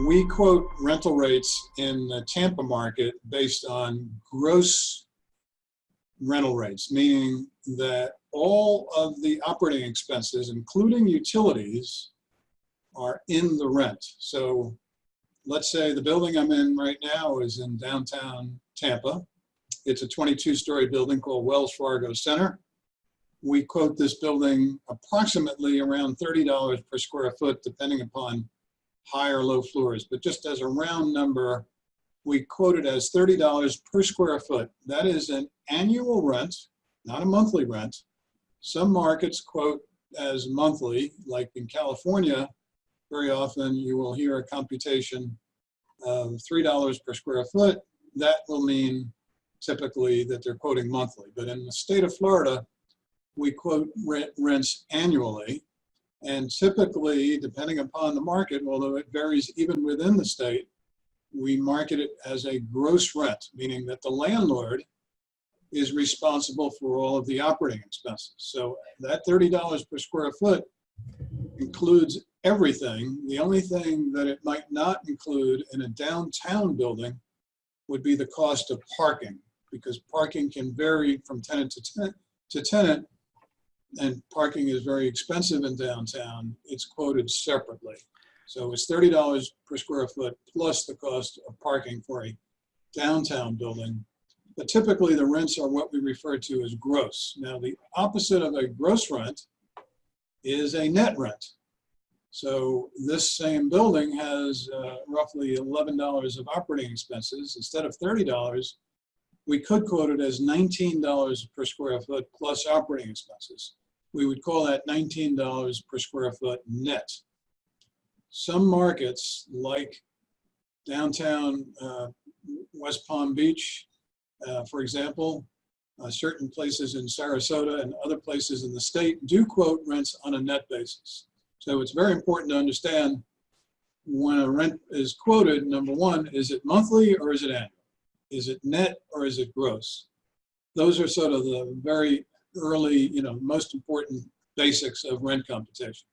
We quote rental rates in the Tampa market based on gross rental rates, meaning that all of the operating expenses, including utilities, are in the rent. So let's say the building I'm in right now is in downtown Tampa. It's a 22-story building called Wells Fargo Center. We quote this building approximately around $30 per square foot, depending upon high or low floors. But just as a round number, we quote it as $30 per square foot. That is an annual rent, not a monthly rent. Some markets quote as monthly, like in California. Very often you will hear a computation of $3 per square foot. That will mean typically that they're quoting monthly. But in the state of Florida, we quote rents annually. And typically, depending upon the market, although it varies even within the state, we market it as a gross rent, meaning that the landlord is responsible for all of the operating expenses. So that $30 per square foot includes everything. The only thing that it might not include in a downtown building would be the cost of parking, because parking can vary from tenant to tenant, and parking is very expensive in downtown. It's quoted separately. So it's $30 per square foot plus the cost of parking for a downtown building. But typically the rents are what we refer to as gross. Now the opposite of a gross rent is a net rent. So this same building has roughly $11 of operating expenses. Instead of $30, we could quote it as $19 per square foot plus operating expenses. We would call that $19 per square foot net. Some markets, like downtown West Palm Beach, for example, certain places in Sarasota and other places in the state do quote rents on a net basis. So it's very important to understand when a rent is quoted, number one, is it monthly or is it annual? Is it net or is it gross? Those are sort of the very early, most important basics of rent computation.